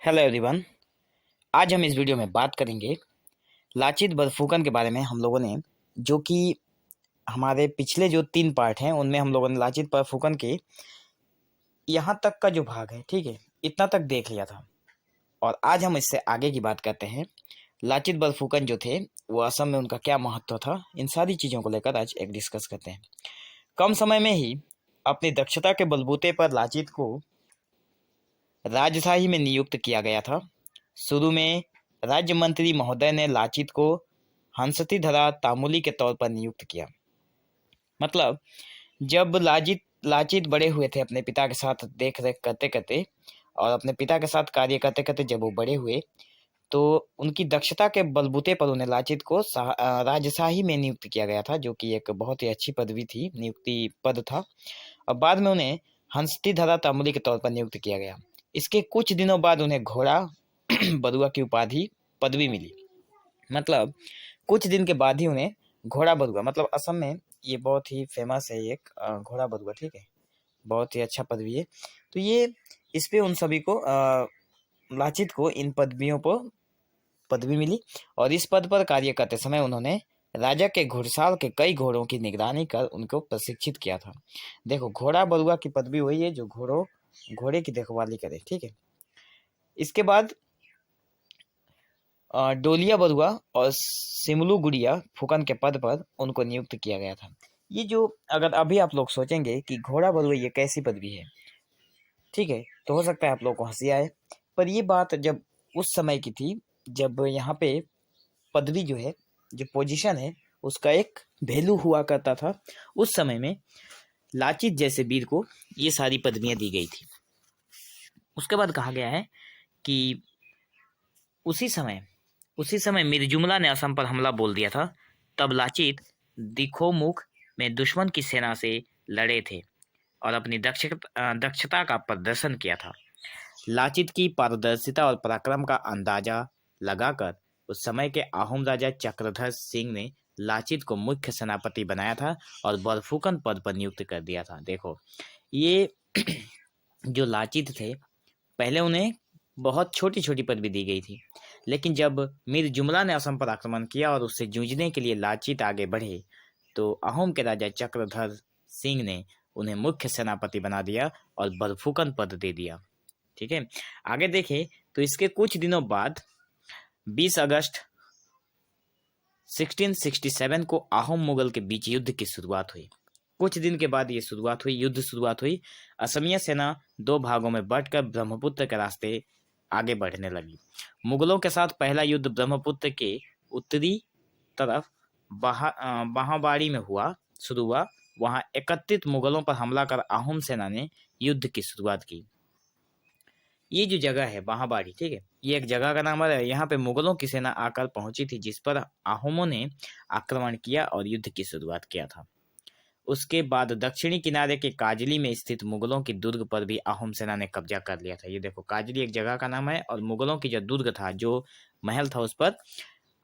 Hello everyone. आज हम इस वीडियो में बात करेंगे लाचित बरफुकन के बारे में। हम लोगों ने जो कि हमारे पिछले जो 3 पार्ट हैं उनमें हम लोगों ने लाचित बरफुकन के यहाँ तक का जो भाग है, ठीक है, इतना तक देख लिया था। और आज हम इससे आगे की बात करते हैं। लाचित बरफुकन जो थे वो असम में उनका क्या महत्व था, इन सारी चीज़ों को लेकर आज एक डिस्कस करते हैं। कम समय में ही अपनी दक्षता के बलबूते पर लाचित को राजशाही में नियुक्त किया गया था। शुरू में राज्य मंत्री महोदय ने लाचित को हंसतीधरा तामुली के तौर पर नियुक्त किया। मतलब जब लाचित लाचित बड़े हुए थे अपने पिता के साथ देख रेख करते करते और अपने पिता के साथ कार्य करते करते, जब वो बड़े हुए तो उनकी दक्षता के बलबूते पर उन्हें लाचित को राजशाही में नियुक्त किया गया था, जो कि एक बहुत ही अच्छी पदवी थी, नियुक्ति पद था। और बाद में उन्हें हंसतीधरा तामुली के तौर पर नियुक्त किया गया। इसके कुछ दिनों बाद उन्हें घोड़ा बरुआ की उपाधि पदवी मिली। मतलब कुछ दिन के बाद ही उन्हें घोड़ा बरुआ, मतलब असम में ये बहुत ही फेमस है एक घोड़ा बरुआ, ठीक है, बहुत ही अच्छा पदवी है। तो ये इस पे उन सभी को लाचित को इन पदवियों पर पदवी मिली और इस पद पर कार्य करते समय उन्होंने राजा के घुड़साल के कई घोड़ों की निगरानी कर उनको प्रशिक्षित किया था। देखो, घोड़ा बरुआ की पदवी वही है जो घोड़े की देखभाली करे, ठीक है। इसके बाद डोलिया बरुआ और सिमलू गुड़िया फुकन के पद पर उनको नियुक्त किया गया था। ये जो, अगर अभी आप लोग सोचेंगे कि घोड़ा बरुआ ये कैसी पदवी है, ठीक है, तो हो सकता है आप लोग को हंसी आए, पर ये बात जब उस समय की थी जब यहाँ पे पदवी जो है, जो पोजीशन है, उसका एक वैल्यू हुआ करता था। उस समय में लाचित जैसे वीर को ये सारी पदवियां दी गई थी। उसके बाद कहा गया है कि उसी समय मीर जुमला ने असम पर हमला बोल दिया था। तब लाचित दिखोमुख में दुश्मन की सेना से लड़े थे और अपनी दक्षता का प्रदर्शन किया था। लाचित की पारदर्शिता और पराक्रम का अंदाजा लगाकर उस समय के आहूम राजा चक्रधर सिंह ने लाचित को मुख्य सेनापति बनाया था और बरफुकन पद पर नियुक्त कर दिया था। देखो, ये जो लाचित थे, पहले उन्हें बहुत छोटी छोटी पदवी दी गई थी, लेकिन जब मीर जुमला ने असम पर आक्रमण किया और उससे जूझने के लिए लाचित आगे बढ़े तो अहोम के राजा चक्रधर सिंह ने उन्हें मुख्य सेनापति बना दिया और बरफुकन पद दे दिया। ठीक है, आगे देखें तो इसके कुछ दिनों बाद 20 अगस्त 1667 को अहोम मुगल के बीच युद्ध की शुरुआत हुई। कुछ दिन के बाद ये शुरुआत हुई। असमिया सेना 2 भागों में बंटकर ब्रह्मपुत्र के रास्ते आगे बढ़ने लगी। मुगलों के साथ पहला युद्ध ब्रह्मपुत्र के उत्तरी तरफ बहाबाड़ी में शुरू हुआ। वहां एकत्रित मुगलों पर हमला कर अहोम सेना ने युद्ध की शुरुआत की। ये जो जगह है बहाबाड़ी, ठीक है, ये एक जगह का नाम है। यहाँ पे मुगलों की सेना आकर पहुंची थी, जिस पर अहोमों ने आक्रमण किया और युद्ध की शुरुआत किया था। उसके बाद दक्षिणी किनारे के काजली में स्थित मुगलों की दुर्ग पर भी अहोम सेना ने कब्जा कर लिया था। ये देखो, काजली एक जगह का नाम है और मुगलों की जो दुर्ग था, जो महल था, उस पर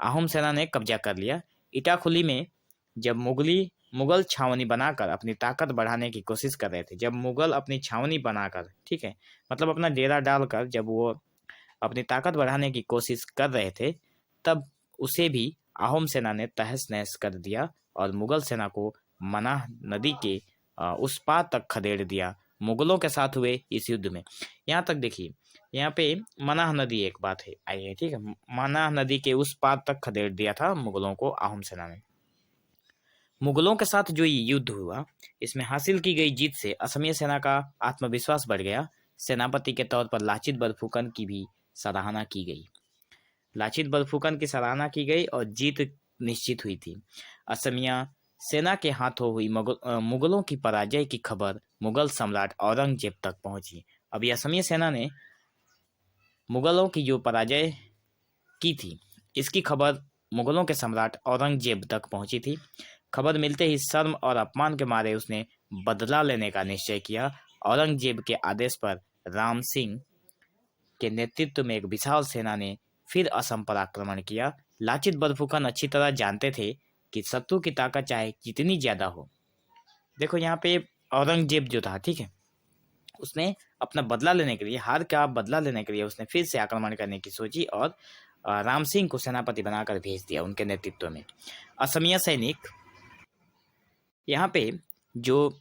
अहोम सेना ने कब्जा कर लिया। इटाखुली में जब मुगल छावनी बनाकर अपनी ताकत बढ़ाने की कोशिश कर रहे थे, जब मुगल अपनी छावनी बनाकर, ठीक है, मतलब अपना डेरा डालकर जब वो अपनी ताकत बढ़ाने की कोशिश कर रहे थे, तब उसे भी अहोम सेना ने तहस नहस कर दिया और मुगल सेना को मनाह नदी के उस पार तक खदेड़ दिया। मुगलों के साथ हुए इस युद्ध में, यहाँ तक देखिए, यहाँ पे मनाह नदी एक बात है आई है, ठीक है, मनाह नदी के उस पार तक खदेड़ दिया था मुगलों को अहोम सेना ने। मुगलों के साथ जो ये युद्ध हुआ, इसमें हासिल की गई जीत से असमिया सेना का आत्मविश्वास बढ़ गया। सेनापति के तौर पर लाचित बरफुकन की भी सराहना की गई। लाचित बरफुकन की सराहना की गई और जीत निश्चित हुई थी। असमिया सेना के हाथों हुई मुगलों की पराजय की खबर मुगल सम्राट औरंगजेब तक पहुंची। अभी असमिया सेना ने मुगलों की जो पराजय की थी, इसकी खबर मुगलों के सम्राट औरंगजेब तक पहुंची थी। खबर मिलते ही शर्म और अपमान के मारे उसने बदला लेने का निश्चय किया। औरंगजेब के आदेश पर राम सिंह के नेतृत्व में एक विशाल सेना ने फिर असम पर आक्रमण किया। लाचित बरफुकन अच्छी तरह जानते थे कि शत्रु की ताकत चाहे जितनी ज्यादा हो, देखो यहाँ पे औरंगजेब जो था, ठीक है, उसने अपना बदला लेने के लिए, हार का बदला लेने के लिए उसने फिर से आक्रमण करने की सोची और राम सिंह को सेनापति बनाकर भेज दिया उनके नेतृत्व में। असमिया सैनिक यहाँ पे जो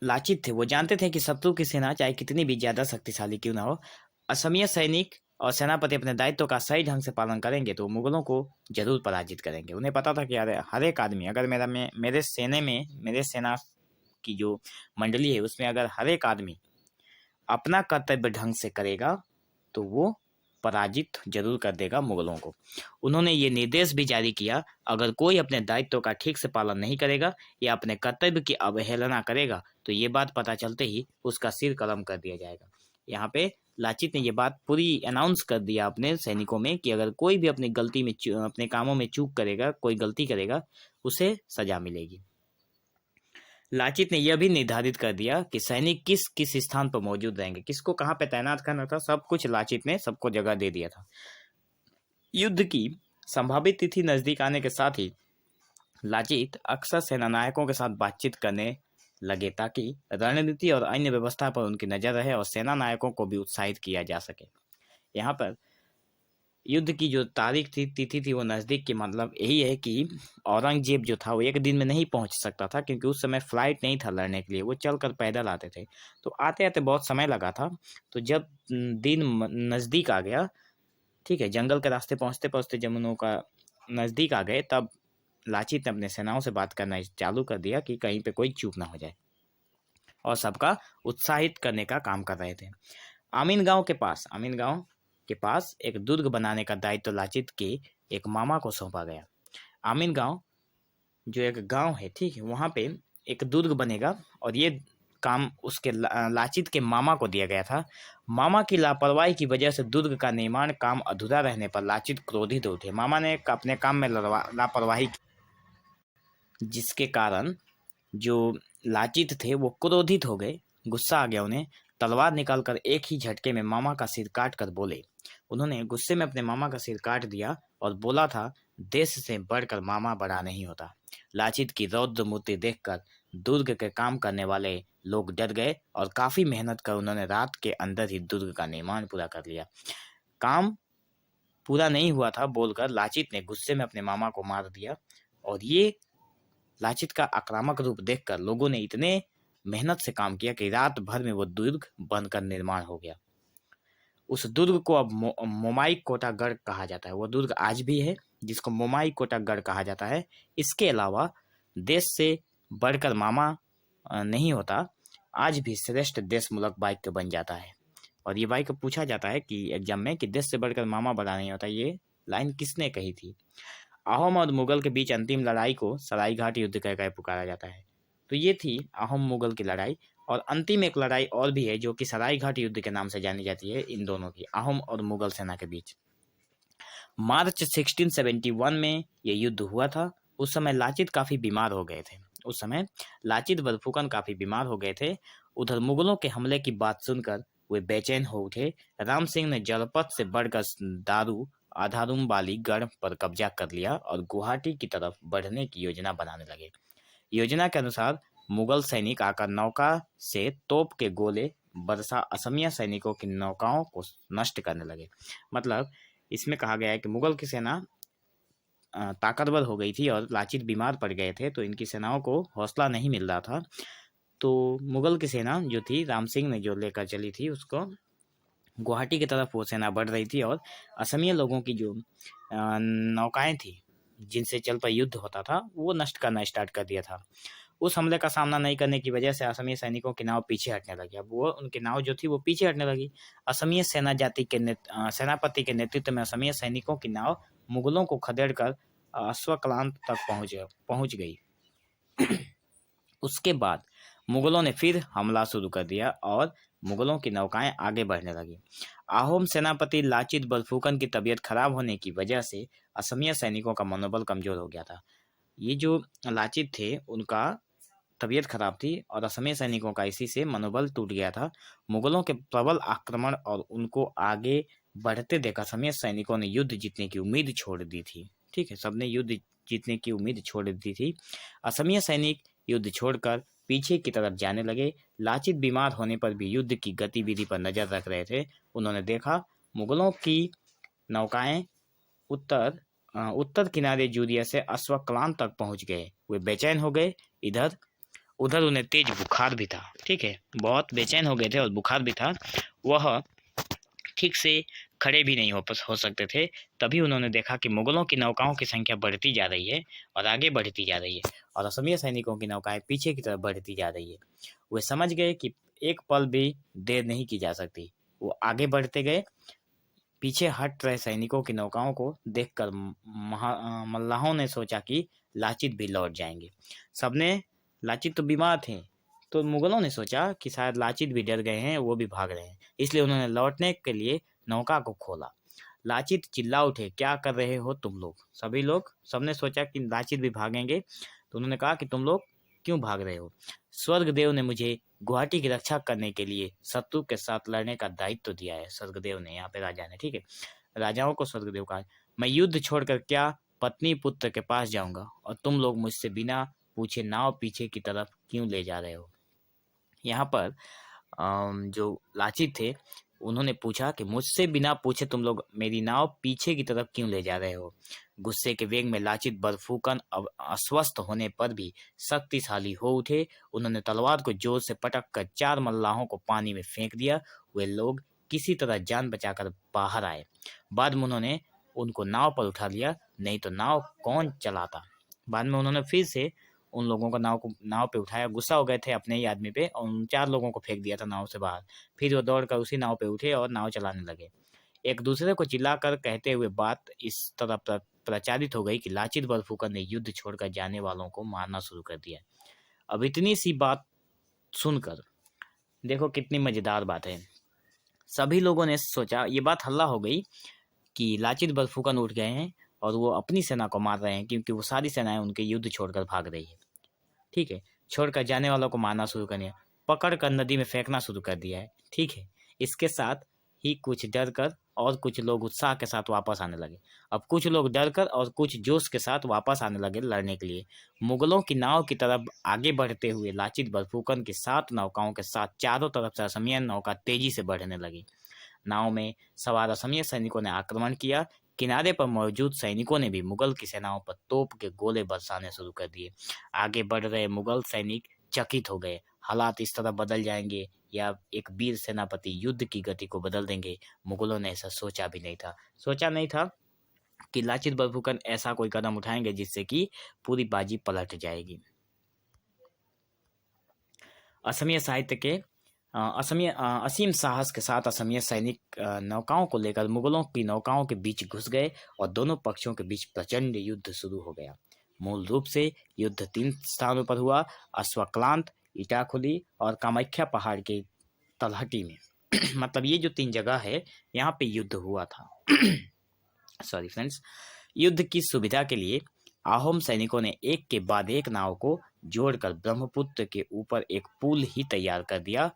लाचित थे वो जानते थे कि शत्रु की सेना चाहे कितनी भी ज्यादा शक्तिशाली क्यों ना हो, असमिया सैनिक और सेनापति अपने दायित्व का सही ढंग से पालन करेंगे तो मुगलों को जरूर पराजित करेंगे। उन्हें पता था कि हर एक आदमी अगर मेरे सेना की जो मंडली है उसमें अगर हर एक आदमी अपना कर्तव्य ढंग से करेगा तो वो पराजित जरूर कर देगा मुगलों को। उन्होंने ये निर्देश भी जारी किया, अगर कोई अपने दायित्व का ठीक से पालन नहीं करेगा या अपने कर्तव्य की अवहेलना करेगा तो ये बात पता चलते ही उसका सिर कलम कर दिया जाएगा। यहाँ पे लाचित ने ये बात पूरी अनाउंस कर दिया अपने सैनिकों में कि अगर कोई भी अपनी गलती में अपने कामों में चूक करेगा, कोई गलती करेगा, उसे सजा मिलेगी। लाचित ने यह भी निर्धारित कर दिया कि सैनिक किस किस स्थान पर मौजूद रहेंगे, किसको कहाँ पे तैनात करना था, सब कुछ लाचित ने सबको जगह दे दिया था। युद्ध की संभावित तिथि नजदीक आने के साथ ही लाचित अक्सर सेनानायकों के साथ बातचीत करने लगे ताकि रणनीति और अन्य व्यवस्था पर उनकी नजर रहे और सेना नायकों को भी उत्साहित किया जा सके। यहाँ पर युद्ध की जो तारीख थी, तिथि थी, वो नज़दीक की मतलब यही है कि औरंगजेब जो था वो एक दिन में नहीं पहुंच सकता था क्योंकि उस समय फ्लाइट नहीं था लड़ने के लिए, वो चलकर पैदल आते थे तो आते आते बहुत समय लगा था। तो जब दिन नज़दीक आ गया, ठीक है, जंगल के रास्ते पहुंचते पहुंचते जब उनका नज़दीक आ गए तब लाचित ने अपने सेनाओं से बात करना चालू कर दिया कि कहीं पे कोई चूक ना हो जाए और सबका उत्साहित करने का काम कर रहे थे। आमीन गांव के पास एक दुर्ग बनाने का दायित्व लाचित के एक मामा को सौंपा गया। आमीन गांव जो एक गांव है, ठीक है, वहां पे एक दुर्ग बनेगा और ये काम उसके लाचित के मामा को दिया गया था। मामा की लापरवाही की वजह से दुर्ग का निर्माण काम अधूरा रहने पर लाचित क्रोधित उठे। मामा ने अपने काम में लापरवाही की, जिसके कारण जो लाचित थे वो क्रोधित हो गए, गुस्सा आ गया उन्हें। तलवार निकालकर एक ही झटके में मामा का सिर काट कर बोले, उन्होंने गुस्से में अपने मामा का सिर काट दिया और बोला था, देश से बढ़कर मामा बड़ा नहीं होता। लाचित की रौद्र मूर्ति देखकर दुर्ग के काम करने वाले लोग डर गए और काफी मेहनत कर उन्होंने रात के अंदर ही दुर्ग का निर्माण पूरा कर लिया। काम पूरा नहीं हुआ था बोलकर लाचित ने गुस्से में अपने मामा को मार दिया और ये लाचित का आक्रामक रूप देखकर लोगों ने इतने मेहनत से काम किया कि रात भर में वो दुर्ग बनकर निर्माण हो गया। उस दुर्ग को अब मोमाई कोटागढ़ कहा जाता है। वो दुर्ग आज भी है जिसको मोमाई कोटागढ़ कहा जाता है। इसके अलावा देश से बढ़कर मामा नहीं होता, आज भी श्रेष्ठ देश मुल्क वाक्य बन जाता है। और ये वाक्य पूछा जाता है कि एग्जाम में कि देश से बढ़कर मामा बड़ा नहीं होता, ये लाइन किसने कही थी। अहोम और मुगल के बीच अंतिम लड़ाई को सरायघाट युद्ध कहकर पुकारा जाता है। तो ये थी अहोम मुगल की लड़ाई। और अंतिम एक लड़ाई और भी है जो कि सरायघाट युद्ध के नाम से जानी जाती है, इन दोनों की, अहोम और मुगल सेना के बीच। मार्च 1671 में ये युद्ध हुआ था। उस समय लाचित काफी बीमार हो गए थे। उस समय लाचित बरफुकन काफी बीमार हो गए थे। उधर मुगलों के हमले की बात सुनकर वे बेचैन हो उठे। राम सिंह ने जलपथ से बढ़कर दारू आधारुम्बाली गढ़ पर कब्जा कर लिया और गुवाहाटी की तरफ बढ़ने की योजना बनाने लगे। योजना के अनुसार मुगल सैनिक आकर नौका से तोप के गोले बरसा असमिया सैनिकों की नौकाओं को नष्ट करने लगे। मतलब इसमें कहा गया है कि मुगल की सेना ताकतवर हो गई थी और लाचित बीमार पड़ गए थे तो इनकी सेनाओं को हौसला नहीं मिल रहा था। तो मुगल की सेना जो थी, राम सिंह ने जो लेकर चली थी, उसको गुवाहाटी की तरफ वो सेना बढ़ रही थी और असमिया लोगों की जो नौकाएं थी जिनसे चल पर युद्ध होता था वो नष्ट करना स्टार्ट कर दिया था। उस हमले का सामना नहीं करने की वजह से असमिया सैनिकों की नाव पीछे हटने लगी। अब वो उनकी नाव जो थी वो पीछे हटने लगी। असमिया सेनापति के नेतृत्व में असमिया सैनिकों की नाव मुगलों को खदेड़कर अश्वक्लांत तक पहुंच गई। उसके बाद मुगलों ने फिर हमला शुरू कर दिया और मुगलों की नौकाएं आगे बढ़ने लगी। अहोम सेनापति लाचित बरफुकन की तबीयत खराब होने की वजह से असमिया सैनिकों का मनोबल कमजोर हो गया था। ये जो लाचित थे उनका तबीयत खराब थी और असमिया सैनिकों का इसी से मनोबल टूट गया था। मुगलों के प्रबल आक्रमण और उनको आगे बढ़ते देख असमिया सैनिकों ने युद्ध जीतने की उम्मीद छोड़ दी थी। ठीक है, सबने युद्ध जीतने की उम्मीद छोड़ दी थी। असमिया सैनिक युद्ध छोड़कर पीछे की तरफ जाने लगे। लाचित बीमार होने पर भी युद्ध की गतिविधि पर नजर रख रहे थे। उन्होंने देखा मुगलों की नौकाएं उत्तर किनारे जूरिया से अश्वक्लान तक पहुंच गए। वे बेचैन हो गए। इधर उधर उन्हें तेज बुखार भी था। ठीक है, बहुत बेचैन हो गए थे और बुखार भी था। वह ठीक से खड़े भी नहीं हो सकते थे। तभी उन्होंने देखा कि मुगलों की नौकाओं की संख्या बढ़ती जा रही है और आगे बढ़ती जा रही है और असमिया सैनिकों की नौकाएं पीछे की तरफ बढ़ती जा रही है। वे समझ गए कि एक पल भी देर नहीं की जा सकती। वो आगे बढ़ते गए। पीछे हट रहे सैनिकों की नौकाओं को देखकर मल्लाहों ने सोचा कि लाचित भी लौट जाएंगे। सबने लाचित तो बीमार थे, तो मुगलों ने सोचा कि शायद लाचित भी डर गए हैं, वो भी भाग रहे हैं। इसलिए उन्होंने लौटने के लिए नौका को खोला। लाचित चिल्ला उठे, क्या कर रहे हो तुम लोग? सभी लोग सबने सोचा कि लाचित भी भागेंगे, तो उन्होंने कहा कि तुम लोग क्यों भाग रहे हो? स्वर्गदेव ने मुझे गुवाहाटी की रक्षा करने के लिए शत्रु के साथ लड़ने का दायित्व दिया है। स्वर्गदेव ने, यहाँ पे राजा ने, ठीक है, राजाओं को स्वर्गदेव कहा। मैं युद्ध छोड़कर क्या पत्नी पुत्र के पास जाऊंगा, और तुम लोग मुझसे बिना पूछे नाव पीछे की तरफ क्यों ले जा रहे हो? यहाँ पर जो लाचित थे उन्होंने पूछा कि मुझसे बिना पूछे तुम लोग मेरी नाव पीछे की तरफ क्यों ले जा रहे हो? गुस्से के वेग में लाचित बरफूकन अब अस्वस्थ होने पर भी शक्तिशाली हो उठे। उन्होंने तलवार को जोर से पटक कर 4 मल्लाहों को पानी में फेंक दिया। वे लोग किसी तरह जान बचाकर बाहर आए। बाद में उन्होंने उनको नाव पर उठा लिया, नहीं तो नाव कौन चलाता। बाद में उन्होंने फिर से उन लोगों को नाव पे उठाया। गुस्सा हो गए थे अपने ही आदमी पे और उन 4 लोगों को फेंक दिया था नाव से बाहर। फिर वो दौड़कर उसी नाव पे उठे और नाव चलाने लगे। एक दूसरे को चिल्लाकर कहते हुए बात इस तरह प्रचारित हो गई कि लाचित बरफूकन ने युद्ध छोड़कर जाने वालों को मारना शुरू कर दिया। अब इतनी सी बात सुनकर देखो कितनी मजेदार बात है। सभी लोगों ने सोचा, ये बात हल्ला हो गई कि लाचित बरफूकन उठ गए हैं और वो अपनी सेना को मार रहे हैं, क्योंकि वो सारी सेनाएं उनके युद्ध छोड़कर भाग रही है। ठीक है, छोड़कर जाने वालों को मारना शुरू कर दिया, पकड़ कर नदी में फेंकना शुरू कर दिया है। ठीक है, इसके साथ ही कुछ डर कर और कुछ लोग उत्साह के साथ वापस आने लगे। अब कुछ लोग डर कर और कुछ जोश के साथ वापस आने लगे लड़ने के लिए। मुगलों की नाव की तरफ आगे बढ़ते हुए लाचित बरफूकन की 7 नौकाओं के साथ चारों तरफ से असमिया नौका तेजी से बढ़ने लगी। नाव में सवार असमिया सैनिकों ने आक्रमण किया। किनारे पर मौजूद सैनिकों ने भी मुगल की सेनाओं पर तोप के गोले बरसाने शुरू कर दिए। आगे बढ़ रहे मुगल सैनिक चकित हो गए। हालात इस तरह बदल जाएंगे या एक वीर सेनापति युद्ध की गति को बदल देंगे, मुगलों ने ऐसा सोचा नहीं था कि लाचित बरफूकन ऐसा कोई कदम उठाएंगे जिससे कि पूरी बाजी पलट जाएगी। असमिया साहित्य के असीम साहस के साथ असमिया सैनिक नौकाओं को लेकर मुगलों की नौकाओं के बीच घुस गए और दोनों पक्षों के बीच प्रचंड युद्ध शुरू हो गया। मूल रूप से युद्ध 3 स्थानों पर हुआ, अश्वक्लांत, इटाखुली और कामाख्या पहाड़ के तलहटी में। मतलब ये जो 3 जगह है, यहाँ पे युद्ध हुआ था। Sorry friends. युद्ध की सुविधा के लिए आहोम सैनिकों ने एक के बाद एक नाव को जोड़कर ब्रह्मपुत्र के ऊपर एक पुल ही तैयार कर दिया।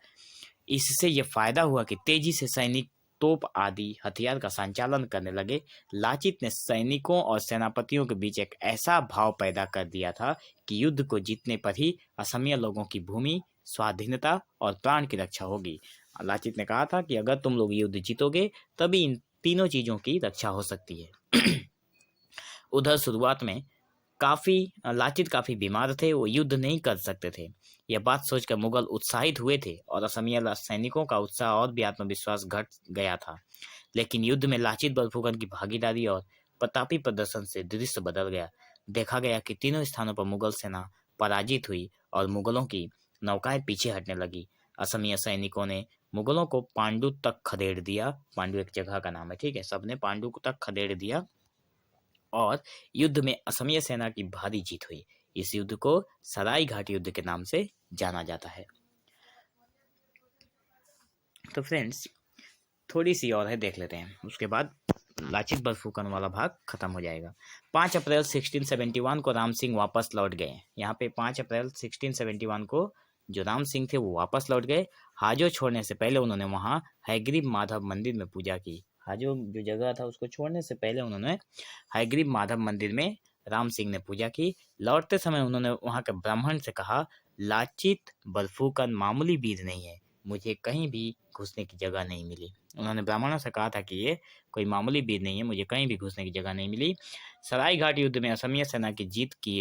इससे यह फायदा हुआ कि तेजी से सैनिक तोप आदि हथियार का संचालन करने लगे। लाचित ने सैनिकों और सेनापतियों के बीच एक ऐसा भाव पैदा कर दिया था कि युद्ध को जीतने पर ही असमिया लोगों की भूमि, स्वाधीनता और प्राण की रक्षा होगी। लाचित ने कहा था कि अगर तुम लोग युद्ध जीतोगे तभी इन तीनों चीजों की रक्षा हो सकती है। उधर शुरुआत में लाचित काफी बीमार थे, वो युद्ध नहीं कर सकते थे। यह बात सोचकर मुगल उत्साहित हुए थे और असमिया सैनिकों का उत्साह और भी आत्मविश्वास घट गया था। लेकिन युद्ध में लाचित बरफूकन की भागीदारी और प्रतापी प्रदर्शन से दृश्य बदल गया। देखा गया कि तीनों स्थानों पर मुगल सेना पराजित हुई और मुगलों की नौकाएं पीछे हटने लगी। असमिया सैनिकों ने मुगलों को पांडु तक खदेड़ दिया। पांडु एक जगह का नाम है, ठीक है। सबने पांडु तक खदेड़ दिया और युद्ध में असमिया सेना की भारी जीत हुई। इस युद्ध को सराय घाट युद्ध के नाम से जाना जाता है। तो फ्रेंड्स, थोड़ी सी और है, देख लेते हैं, उसके बाद लाचित बरफूकन वाला भाग खत्म हो जाएगा। 5 अप्रैल 1671 को राम सिंह वापस लौट गए। यहाँ पे 5 अप्रैल 1671 को जो राम सिंह थे वो वापस लौट गए। हाजो छोड़ने से पहले उन्होंने वहाँ हयग्रीव माधव मंदिर में पूजा की। हाजो जो जगह था उसको छोड़ने से पहले उन्होंने हयग्रीव माधव मंदिर में राम सिंह ने पूजा की। लौटते समय उन्होंने वहाँ के ब्राह्मण से कहा, लाचित बरफुकन मामूली वीर नहीं है, मुझे कहीं भी घुसने की जगह नहीं मिली। उन्होंने ब्राह्मणों से कहा था कि ये कोई मामूली वीर नहीं है, मुझे कहीं भी घुसने की जगह नहीं मिली। सरायघाट युद्ध में असमिया सेना की जीत की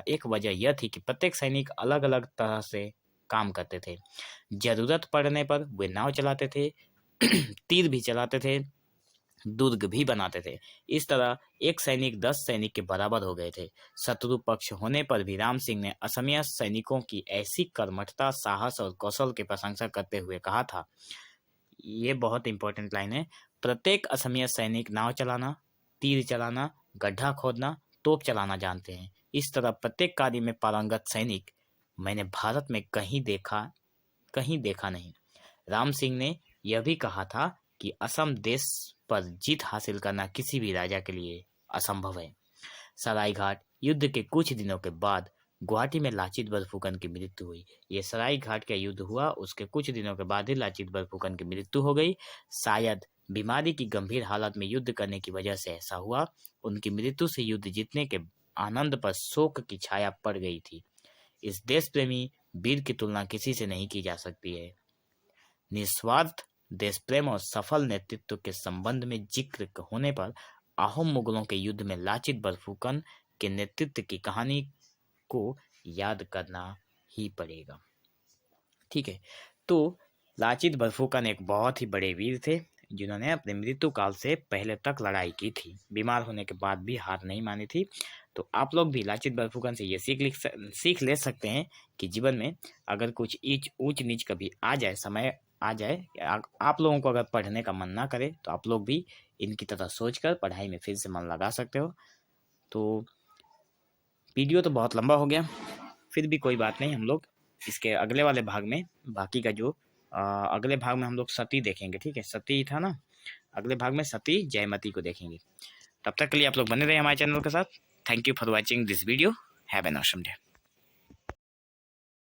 एक वजह यह थी कि प्रत्येक सैनिक अलग अलग तरह से काम करते थे। जरूरत पड़ने पर वे नाव चलाते थे, तीर भी चलाते थे, दुर्ग भी बनाते थे। इस तरह एक सैनिक 10 सैनिक के बराबर हो गए थे। शत्रु पक्ष होने पर भी राम सिंह ने असमिया सैनिकों की ऐसी कर्मठता, साहस और कौशल की प्रशंसा करते हुए कहा था, ये बहुत इंपॉर्टेंट लाइन है, प्रत्येक असमिया सैनिक नाव चलाना, तीर चलाना, गड्ढा खोदना, तोप चलाना जानते हैं। इस तरह प्रत्येक कार्य में पारंगत सैनिक मैंने भारत में कहीं देखा नहीं। राम सिंह ने यह भी कहा था कि असम देश पर जीत हासिल करना किसी भी राजा के लिए असंभव है। सरायघाट युद्ध के कुछ दिनों के बाद गुवाहाटी में लाचित बरफुकन की मृत्यु हुई। ये सरायघाट का युद्ध हुआ, उसके कुछ दिनों के बाद ही लाचित बरफुकन की मृत्यु हो गई। शायद बीमारी की गंभीर हालत में युद्ध करने की वजह से ऐसा हुआ। उनकी मृत्यु से युद्ध जीतने के आनंद पर शोक की छाया पड़ गई थी। इस देश प्रेमी वीर की तुलना किसी से नहीं की जा सकती है। निस्वार्थ देश प्रेम और सफल नेतृत्व के संबंध में जिक्र होने पर अहोम मुगलों के युद्ध में लाचित बरफुकन के नेतृत्व की कहानी को याद करना ही पड़ेगा। ठीक है, तो लाचित बरफुकन एक बहुत ही बड़े वीर थे जिन्होंने अपने मृत्यु काल से पहले तक लड़ाई की थी, बीमार होने के बाद भी हार नहीं मानी थी। तो आप लोग भी लाचित बरफुकन से ये सीख ले सकते हैं कि जीवन में अगर कुछ ऊंच नीच कभी आ जाए, समय आ जाए, आप लोगों को अगर पढ़ने का मन ना करे तो आप लोग भी इनकी तरह सोचकर पढ़ाई में फिर से मन लगा सकते हो। तो वीडियो तो बहुत लंबा हो गया, फिर भी कोई बात नहीं, हम लोग इसके अगले वाले भाग में बाकी का जो अगले भाग में हम लोग सती देखेंगे। ठीक है, सती था ना, अगले भाग में सती जयमती को देखेंगे। तब तक के लिए आप लोग बने रहे हमारे चैनल के साथ। Thank you for watching this video. Have an awesome day.